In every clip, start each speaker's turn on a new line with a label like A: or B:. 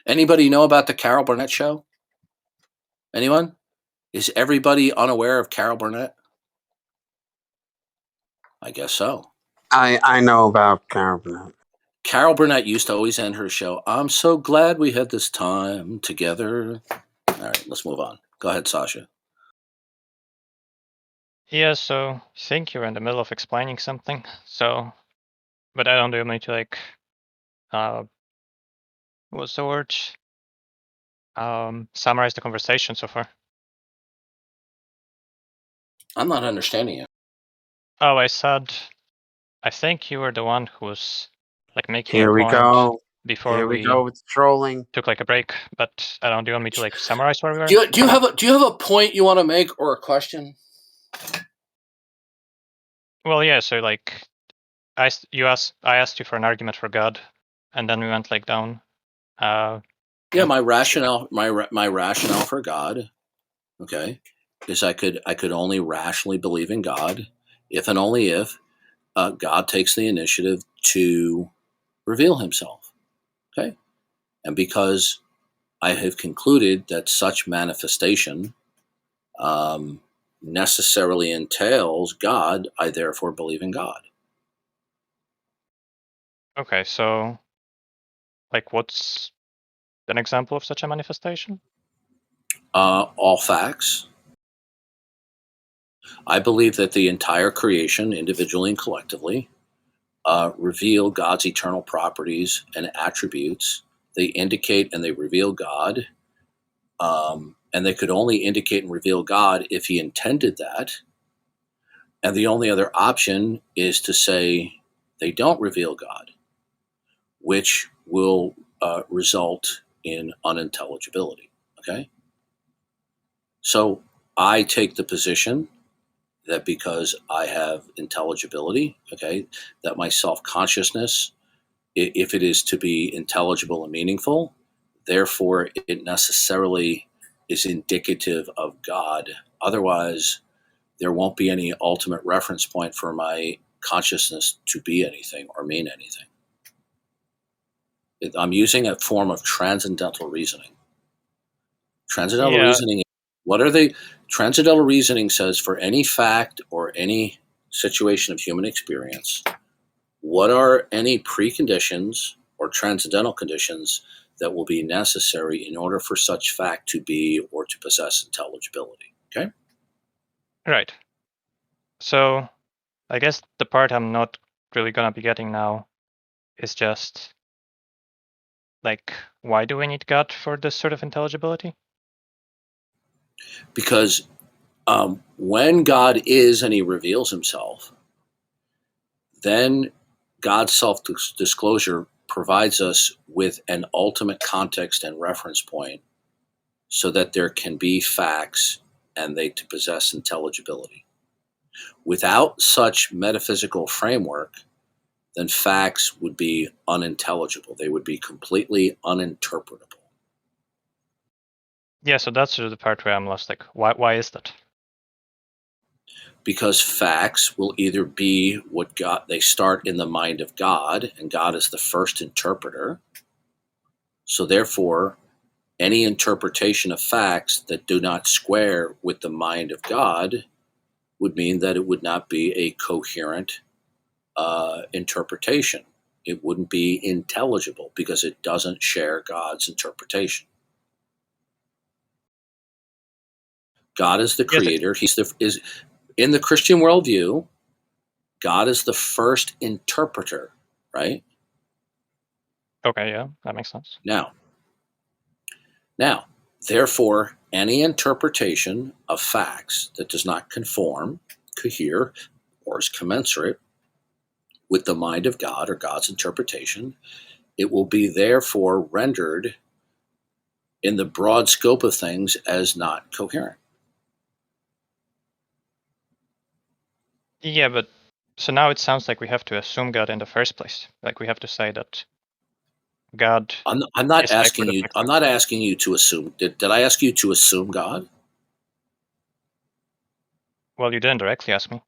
A: Anybody know about the Carol Burnett show? Anyone? Is everybody unaware of Carol Burnett? I guess so.
B: I know about Carol Burnett.
A: Carol Burnett used to always end her show, "I'm so glad we had this time together." All right, let's move on. Go ahead, Sasha.
C: Yeah, so I think you're in the middle of explaining something. But I don't need to what's the word? Summarize the conversation so far.
A: I'm not understanding you.
C: Oh, I think you were the one who was making
B: Here
C: a
B: we
C: point
B: go.
C: before
B: Here we go with trolling.
C: took a break. But I don't. Do you want me to summarize where we were?
A: Do you have a point you want to make or a question?
C: Well, yeah. So I asked you for an argument for God, and then we went down.
A: Yeah, my rationale for God, okay, is I could only rationally believe in God if and only if God takes the initiative to reveal Himself, okay, and because I have concluded that such manifestation necessarily entails God, I therefore believe in God.
C: Okay, so what's an example of such a manifestation?
A: All facts. I believe that the entire creation, individually and collectively, reveal God's eternal properties and attributes. They indicate and they reveal God. And they could only indicate and reveal God if He intended that. And the only other option is to say they don't reveal God, which will result in unintelligibility. Okay? So I take the position that because I have intelligibility, okay, that my self-consciousness, if it is to be intelligible and meaningful, therefore it necessarily is indicative of God. Otherwise, there won't be any ultimate reference point for my consciousness to be anything or mean anything. I'm using a form of transcendental reasoning. Transcendental reasoning, what are they? Transcendental reasoning says for any fact or any situation of human experience, what are any preconditions or transcendental conditions that will be necessary in order for such fact to be or to possess intelligibility? Okay?
C: Right. So I guess the part I'm not really going to be getting now is just why do we need God for this sort of intelligibility?
A: Because when God is and He reveals Himself, then God's self-disclosure provides us with an ultimate context and reference point so that there can be facts and they to possess intelligibility. Without such metaphysical framework, then facts would be unintelligible. They would be completely uninterpretable.
C: Yeah, so that's sort of the part where I'm lost. Why is that?
A: Because facts will either be what God, they start in the mind of God, and God is the first interpreter. So therefore, any interpretation of facts that do not square with the mind of God would mean that it would not be a coherent interpretation. It wouldn't be intelligible because it doesn't share God's interpretation. God is the creator. Is in the Christian worldview, God is the first interpreter, right?
C: Okay, yeah, that makes sense.
A: Now, therefore, any interpretation of facts that does not conform, cohere, or is commensurate with the mind of God or God's interpretation, it will be therefore rendered in the broad scope of things as not coherent.
C: Yeah, but so now it sounds like we have to assume God in the first place. We have to say that God.
A: I'm not asking you. I'm not asking you to assume. Did I ask you to assume God?
C: Well, you didn't directly ask me.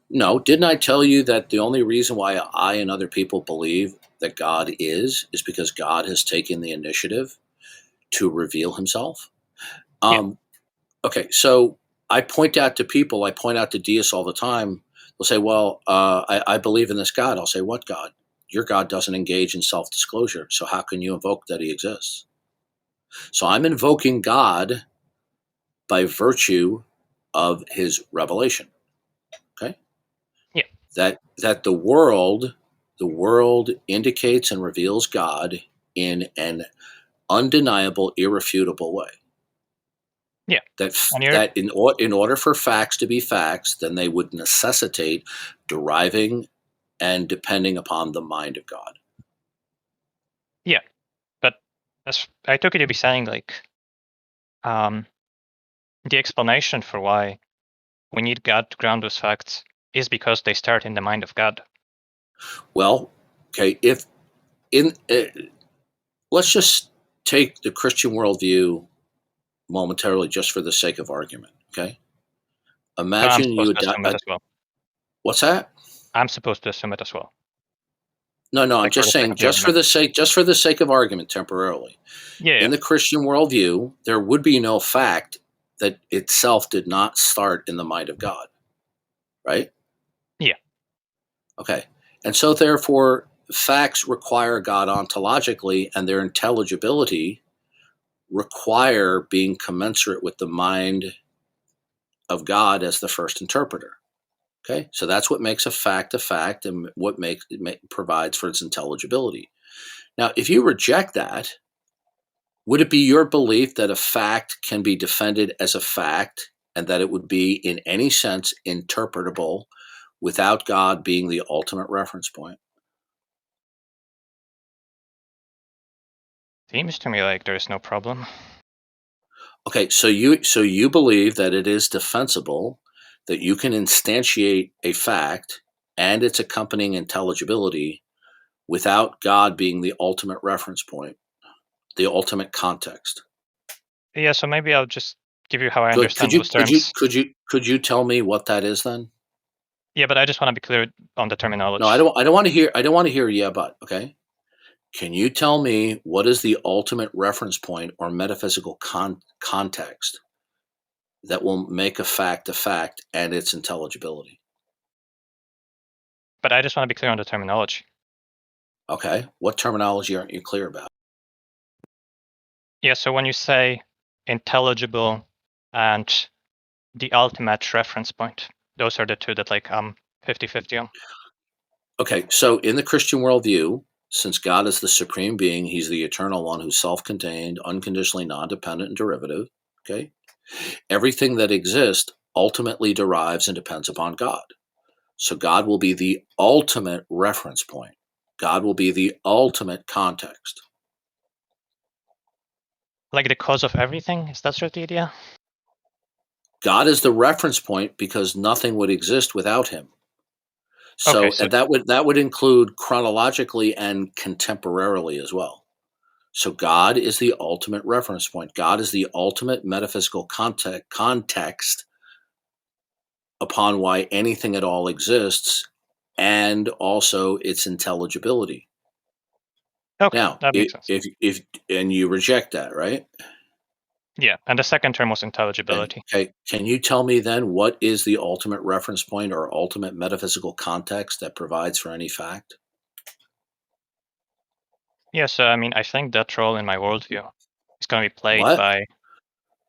A: No, didn't I tell you that the only reason why I and other people believe that God is because God has taken the initiative to reveal himself?
C: Yeah.
A: Um, okay, so I point out to deists all the time. They'll say, well, I believe in this God. I'll say, what God? Your God doesn't engage in self disclosure. So how can you invoke that he exists? So I'm invoking God by virtue of his revelation. Okay.
C: Yeah.
A: That the world indicates and reveals God in an undeniable, irrefutable way.
C: Yeah.
A: That
C: And you're
A: that in order for facts to be facts, then they would necessitate deriving and depending upon the mind of God.
C: yeah. But as I took it to be saying, like, um, the explanation for why we need God to ground those facts is because they start in the mind of God.
A: Well, okay, if in let's just take the Christian worldview momentarily, just for the sake of argument. Okay,
C: So I'm
A: imagine
C: supposed
A: you.
C: to assume it as well.
A: What's that?
C: I'm supposed to assume it as well,
A: No, I'm
C: like for
A: just
C: the sake
A: saying,
C: of the argument.
A: just for the sake of argument, temporarily.
C: Yeah.
A: In
C: Yeah.
A: the Christian worldview, there would be no fact that itself did not start in the mind of God, right?
C: Yeah.
A: Okay. And so, therefore, facts require God ontologically, and their intelligibility require being commensurate with the mind of God as the first interpreter. Okay. So that's what makes a fact, and what provides for its intelligibility. Now, if you reject that, would it be your belief that a fact can be defended as a fact and that it would be in any sense interpretable without God being the ultimate reference point?
C: Seems to me like there's no problem.
A: Okay, so you believe that it is defensible that you can instantiate a fact and its accompanying intelligibility without God being the ultimate reference point, the ultimate context.
C: Yeah. So maybe I'll just give you how I
A: Good. Could
C: understand
A: you
C: those
A: could you
C: terms.
A: could you tell me what that is then?
C: Yeah, but I just want to be clear on the
A: No,
C: terminology.
A: I don't want to hear yeah, but okay. Can you tell me what is the ultimate reference point or metaphysical context that will make a fact and its intelligibility?
C: But I just want to be clear on the terminology.
A: Okay. What terminology aren't you clear about?
C: Yeah. So when you say intelligible and the ultimate reference point, those are the two that like I'm 50-50 on.
A: Okay. So in the Christian worldview, since God is the supreme being, he's the eternal one who's self contained, unconditionally non dependent, and derivative. Okay. Everything that exists ultimately derives and depends upon God. So God will be the ultimate reference point. God will be the ultimate context.
C: Like the cause of everything? Is that sort of the idea?
A: God is the reference point because nothing would exist without him.
C: Okay.
A: So,
C: So
A: and that would include chronologically and contemporarily as well. So God is the ultimate reference point. God is the ultimate metaphysical context upon why anything at all exists, and also its intelligibility.
C: okay,
A: Now,
C: that makes sense.
A: if and you reject that, right?
C: Yeah. And the second term was
A: Okay.
C: intelligibility.
A: Okay. Can you tell me then what is the ultimate reference point or ultimate metaphysical context that provides for any fact?
C: Yeah. So I mean, I think that role in my worldview is going to be played
A: What?
C: by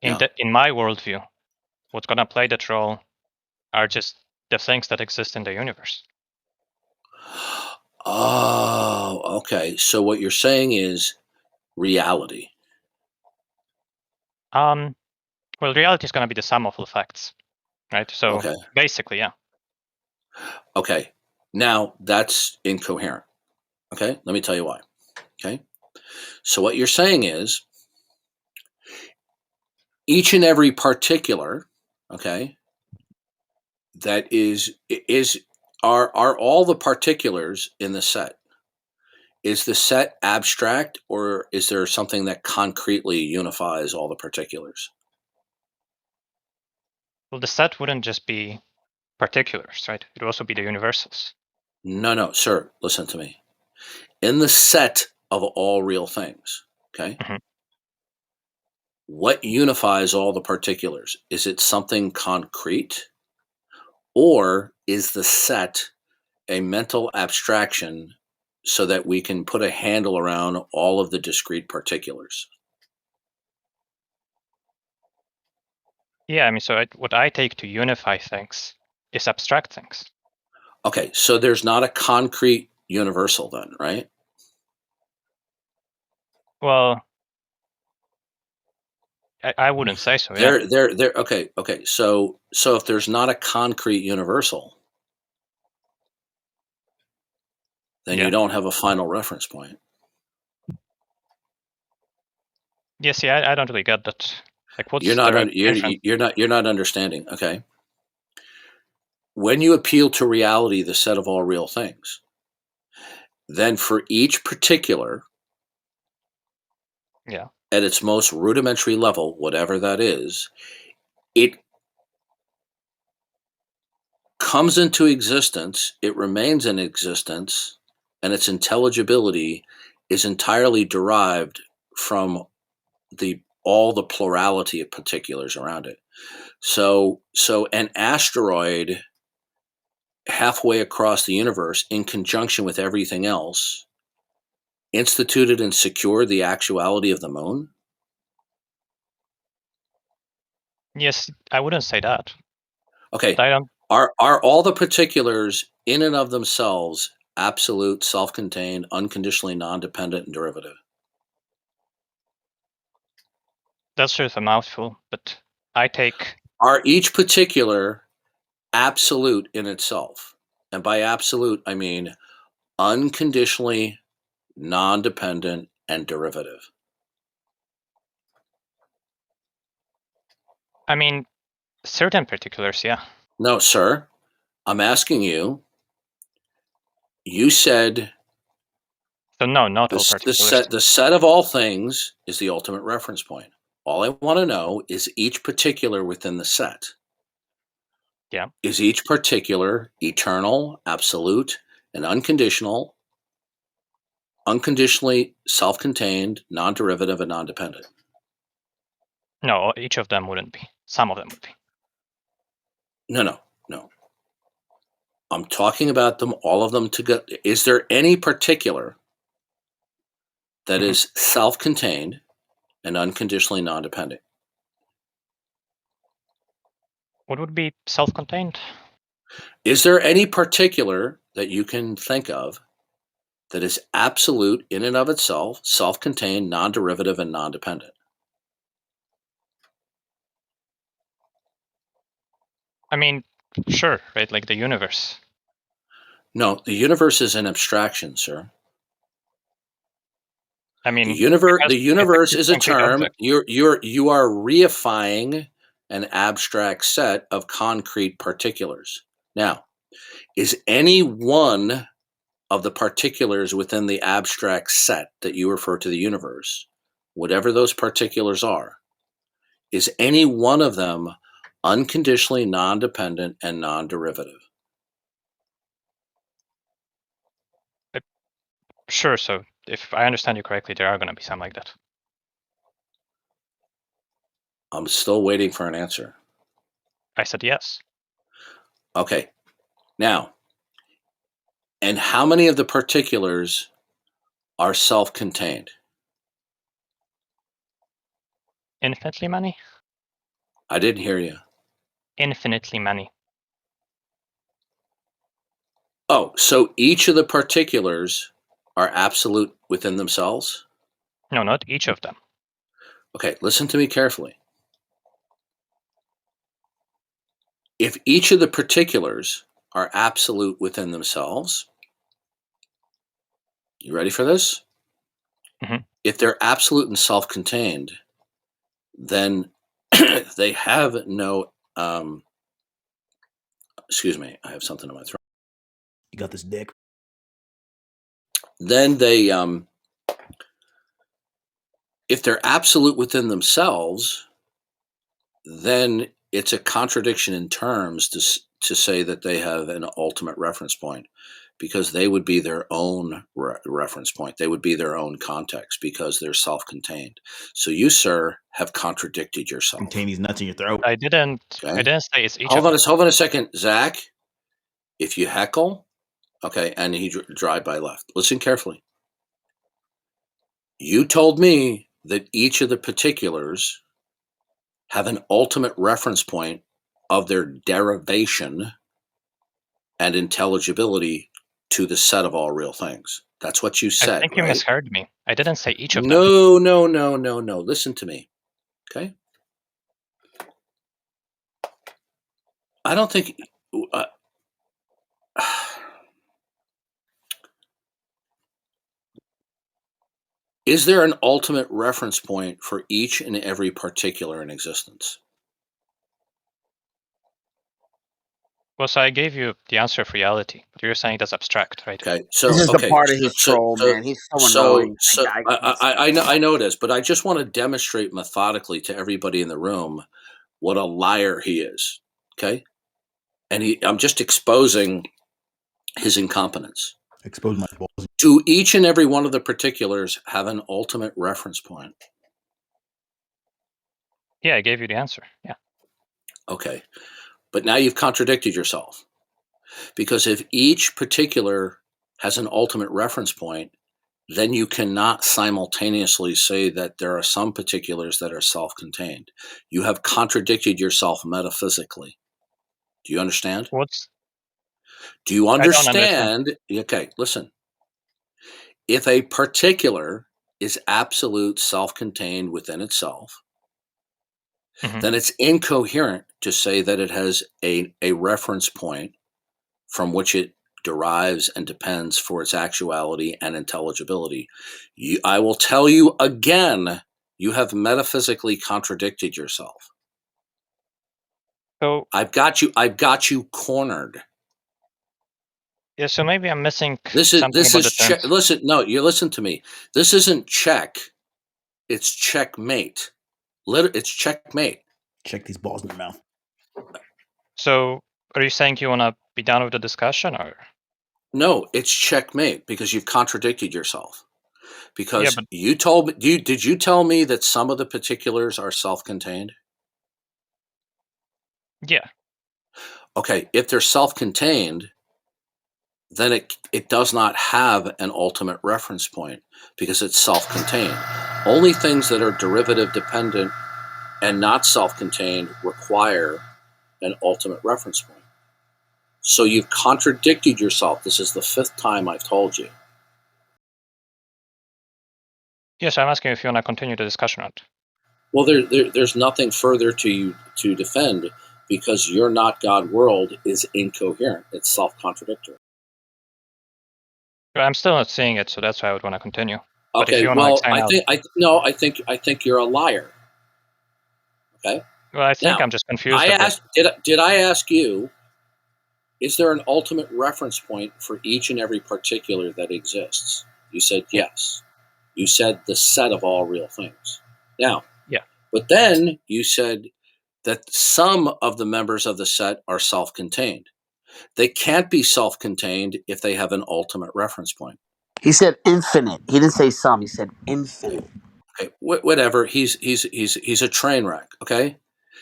A: Yeah.
C: in my worldview. What's going to play that role are just the things that exist in the universe.
A: Oh, okay. So what you're saying is reality.
C: Um. Well, reality is going to be the sum of all facts, right? So
A: Okay.
C: basically, yeah.
A: Okay. Now that's incoherent. Okay. Let me tell you why. Okay. So what you're saying is each and every particular, okay, that is are all the particulars in the set. Is the set abstract or is there something that concretely unifies all the particulars?
C: Well, the set wouldn't just be particulars, right? It will also be the universals.
A: No, sir, listen to me. In the set of all real things, okay?
C: Mhm.
A: What unifies all the particulars? Is it something concrete, or is the set a mental abstraction so that we can put a handle around all of the discrete particulars?
C: Yeah, I mean, so what I take to unify things is abstract things.
A: Okay, so there's not a concrete universal then, right?
C: Well, I wouldn't say so. Yeah.
A: There. Okay. So if there's not a concrete universal, then you
C: Yeah.
A: don't have a final reference point.
C: Yes. Yeah. I don't really get that. Like, what's
A: You're
C: the
A: not
C: representation?
A: you're not understanding. Okay. When you appeal to reality, the set of all real things, then for each particular,
C: Yeah.
A: at its most rudimentary level, whatever that is, it comes into existence, it remains in existence, and its intelligibility is entirely derived from all the plurality of particulars around it. So an asteroid halfway across the universe, in conjunction with everything else, instituted and secured the actuality of the moon.
C: Yes, I wouldn't say that.
A: Okay,
C: But I don't.
A: are all the particulars in and of themselves absolute, self-contained, unconditionally non-dependent, and derivative?
C: That's sort of a mouthful. But I take.
A: Are each particular absolute in itself? And by absolute, I mean unconditionally non-dependent and derivative.
C: I mean, certain particulars. Yeah.
A: No, sir. I'm asking you. You said
C: So no, not all particulars.
A: the set of all things is the ultimate reference point. All I want to know is each particular within the set.
C: Yeah.
A: Is each particular eternal, absolute, and unconditional, unconditionally self-contained, non-derivative, and non-dependent?
C: No, each of them wouldn't be. Some of them would be.
A: No. I'm talking about them, all of them together. Is there any particular that
C: Mhm.
A: is self-contained and unconditionally non-dependent?
C: What would be self-contained?
A: Is there any particular that you can think of that is absolute in and of itself, self-contained, non-derivative, and non-dependent?
C: I mean, sure, right? Like the universe.
A: No, the universe is an abstraction, sir.
C: I mean,
A: The
C: it has
A: universe
C: a
A: is a
C: concrete
A: term.
C: object.
A: You are reifying an abstract set of concrete particulars. Now, is any one of the particulars within the abstract set that you refer to the universe, whatever those particulars are, is any one of them unconditionally non-dependent and non-derivative?
C: Sure. So if I understand you correctly, there are going to be some like that.
A: I'm still waiting for an answer.
C: I said yes.
A: Okay. Now, and how many of the particulars are self-contained?
C: Infinitely many?
A: I didn't hear you.
C: Infinitely many.
A: Oh, so each of the particulars are absolute within themselves?
C: No, not each of them.
A: Okay, listen to me carefully. If each of the particulars are absolute within themselves, you ready for this?
C: Mhm.
A: If they're absolute and self-contained, then they have no excuse me, I have something in my throat.
D: You got this, dick.
A: Then they if they're absolute within themselves, then it's a contradiction in terms to say that they have an ultimate reference point, because they would be their own reference point. They would be their own context because they're self-contained. So you, sir, have contradicted yourself.
D: Contain these nuts in your throat.
C: I didn't
A: Okay.
C: say it's each
A: Hold
C: of
A: on,
C: them.
A: hold on a second, Zach. If you heckle, okay, and he drive by left, listen carefully. You told me that each of the particulars have an ultimate reference point of their derivation and intelligibility to the set of all real things. That's what you said,
C: I think you
A: right?
C: misheard me. I didn't say each of them.
A: No. Listen to me, okay? I don't think... Is there an ultimate reference point for each and every particular in existence?
C: Well, so I gave you the answer of reality, but you're saying that's abstract, right?
A: Okay, so
B: This is the part of his
A: so
B: troll, man. He's so annoying.
A: I know this, but I just want to demonstrate methodically to everybody in the room what a liar he is. Okay, and I'm just exposing his incompetence.
D: Expose my balls.
A: Do each and every one of the particulars have an ultimate reference point?
C: Yeah, I gave you the answer. Yeah.
A: Okay, but now you've contradicted yourself, because if each particular has an ultimate reference point, then you cannot simultaneously say that there are some particulars that are self-contained. You have contradicted yourself metaphysically. Do you understand? Do you
C: I don't understand.
A: understand? Okay, listen. If a particular is absolute self-contained within itself, then it's incoherent to say that it has a reference point from which it derives and depends for its actuality and intelligibility. I will tell you again, you have metaphysically contradicted yourself.
C: So
A: I've got you cornered.
C: yeah, so maybe I'm missing
A: This
C: something
A: is
C: about the terms.
A: listen, no, you listen to me. This isn't check, it's checkmate. It's checkmate.
D: Check these balls in your mouth.
C: So are you saying you want to be done with the discussion, or?
A: No, it's checkmate because you've contradicted yourself. Because
C: Yeah, but
A: you told me, did you tell me that some of the particulars are self-contained?
C: yeah.
A: Okay, if they're self-contained, then it does not have an ultimate reference point because it's self-contained. Only things that are derivative dependent and not self-contained require an ultimate reference point. So you've contradicted yourself. This is the 5th time I've told you.
C: Yes, I'm asking if you want to continue the discussion or not.
A: Well, there's nothing further to defend because your not God world is incoherent. It's self-contradictory.
C: I'm still not seeing it, so that's why I would want to continue. But if
A: Okay,
C: you want to
A: well,
C: sign out,
A: I think you're a liar. Okay.
C: well, I think
A: Now,
C: I'm just confused.
A: Did I ask you, is there an ultimate reference point for each and every particular that exists? You said yes. You said the set of all real things. Now,
C: yeah.
A: But then you said that some of the members of the set are self-contained. They can't be self-contained if they have an ultimate reference point.
B: He said infinite. He didn't say some. He said infinite.
A: Okay, whatever. He's a train wreck. Okay.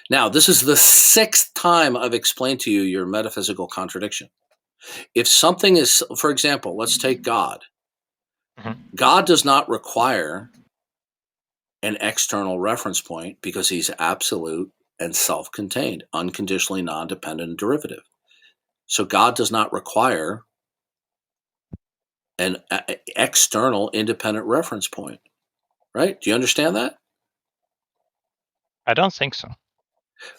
A: Now, this is the 6th time I've explained to you your metaphysical contradiction. If something is, for example, let's take God. God does not require an external reference point because he's absolute and self-contained, unconditionally non-dependent and derivative. So God does not require an external independent reference point, right? Do you understand that?
C: I don't think so.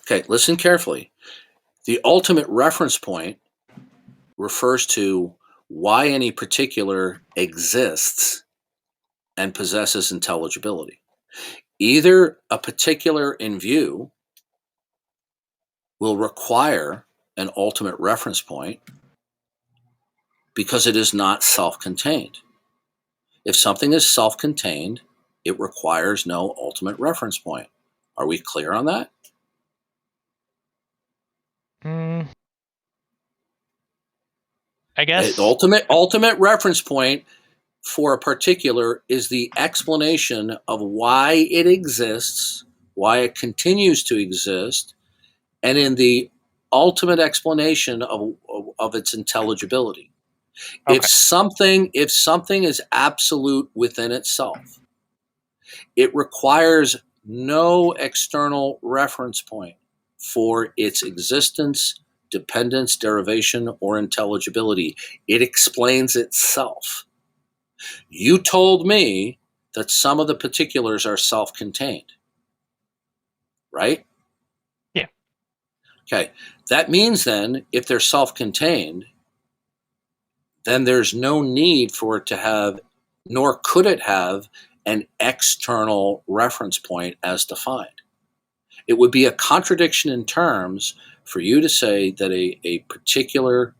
A: Okay, listen carefully. The ultimate reference point refers to why any particular exists and possesses intelligibility. Either a particular in view will require an ultimate reference point because it is not self-contained. If something is self-contained, it requires no ultimate reference point. Are we clear on that?
C: I guess
A: The ultimate reference point for a particular is the explanation of why it exists, why it continues to exist, and in the ultimate explanation of its intelligibility.
C: okay.
A: If something is absolute within itself, it requires no external reference point for its existence, dependence, derivation, or intelligibility. It explains itself. You told me that some of the particulars are self-contained, right?
C: Yeah.
A: Okay. That means then, if they're self-contained, then there's no need for it to have, nor could it have, an external reference point as defined. It would be a contradiction in terms for you to say that a particular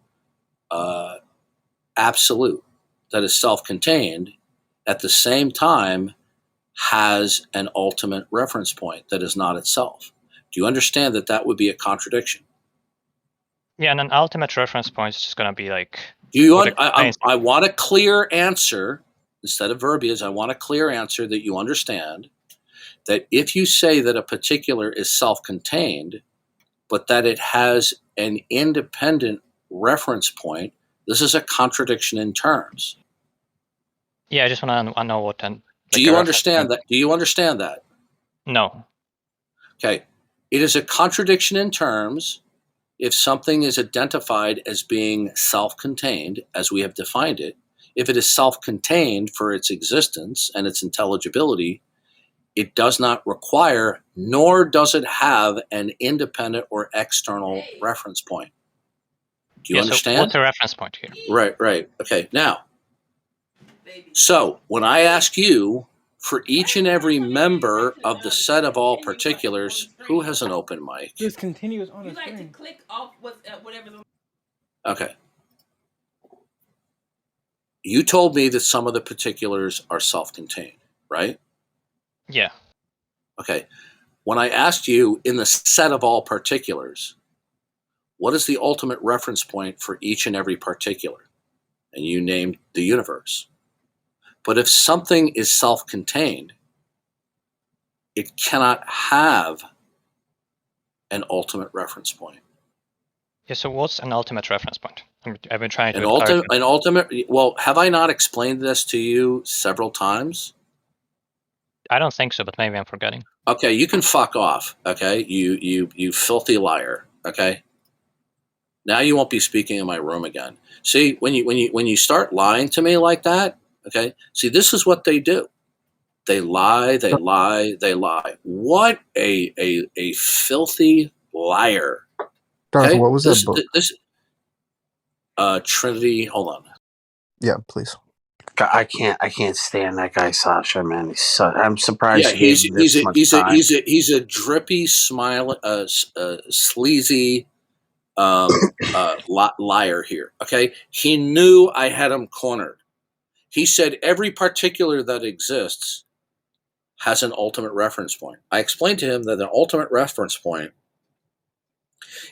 A: absolute that is self-contained at the same time has an ultimate reference point that is not itself. Do you understand that that would be a contradiction?
C: Yeah, and an ultimate reference point is just going to be like.
A: Do you?
C: what explains it.
A: I want a clear answer instead of verbiage. I want a clear answer that you understand that if you say that a particular is self-contained, but that it has an independent reference point, this is a contradiction in terms.
C: Yeah, I just want to know what.
A: Do you understand that? Do you understand that?
C: No.
A: Okay. It is a contradiction in terms if something is identified as being self-contained, as we have defined it. If it is self-contained for its existence and its intelligibility, it does not require, nor does it have, an independent or external reference point. Do you understand?
C: So what's the reference point here?
A: Right. Okay. Now, so when I ask you for each and every member of the set of all particulars, who has an open mic?
E: Just continuous on the screen.
F: You like to click off whatever's on.
A: Okay. You told me that some of the particulars are self-contained, right?
C: Yeah.
A: Okay. When I asked you in the set of all particulars, what is the ultimate reference point for each and every particular? And you named the universe. But if something is self-contained, it cannot have an ultimate reference point.
C: Yeah, so what's an ultimate reference point? I've been trying to
A: An ultimate. Well, have I not explained this to you several times?
C: I don't think so, but maybe I'm forgetting.
A: Okay, you can fuck off. Okay, you filthy liar. Okay. Now you won't be speaking in my room again. See, when you start lying to me like that, okay. See, this is what they do. They lie. They lie. They lie. What a filthy liar.
G: Darth,
A: Okay?
G: what was that book?
A: Trinity. Hold on.
G: Yeah, please.
B: God, I can't stand that guy, Sasha. Man, I'm surprised.
A: Yeah,
B: he's
A: a drippy, sleazy liar here. Okay, he knew I had him cornered. He said every particular that exists has an ultimate reference point. I explained to him that the ultimate reference point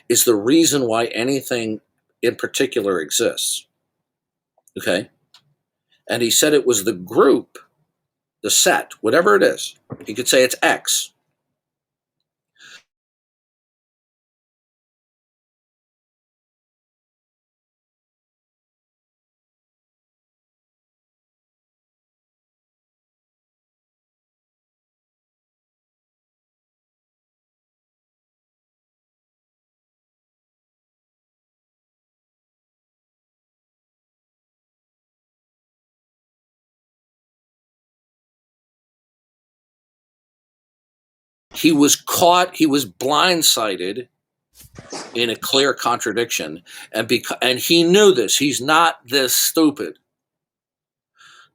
A: is the reason why anything in particular exists. Okay, and he said it was the group, the set, whatever it is. He could say it's X. He was caught, he was blindsided in a clear contradiction, and he knew this. He's not this stupid.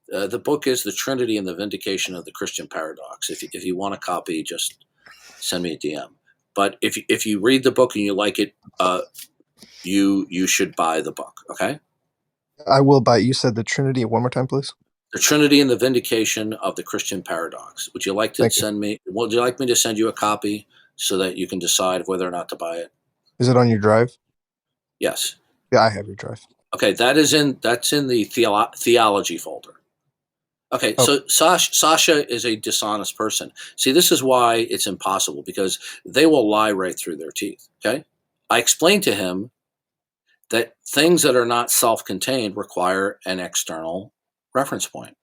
A: The book is The Trinity and the Vindication of the Christian Paradox. If you want a copy, just send me a DM. But if you read the book and you like it, you should buy the book, okay?
G: I will buy. You said The Trinity one more time, please.
A: The Trinity and the Vindication of the Christian Paradox. Would you like to send me? Would you like me to send you a copy so that you can decide whether or not to buy it?
G: Is it on your drive?
A: Yes.
G: Yeah, I have your drive.
A: Okay, that's in the theology folder. Okay,
G: Oh.
A: so Sasha is a dishonest person. See, this is why it's impossible, because they will lie right through their teeth. Okay, I explained to him that things that are not self-contained require an external reference point.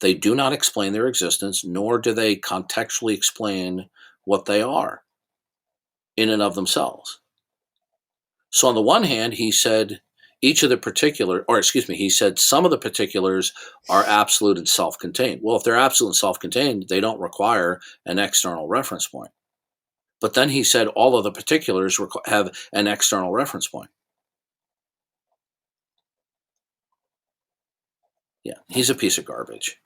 A: They do not explain their existence, nor do they contextually explain what they are in and of themselves. So on the one hand, he said he said some of the particulars are absolute and self-contained. Well, if they're absolute and self-contained, they don't require an external reference point. But then he said all of the particulars have an external reference point. Yeah, he's a piece of garbage.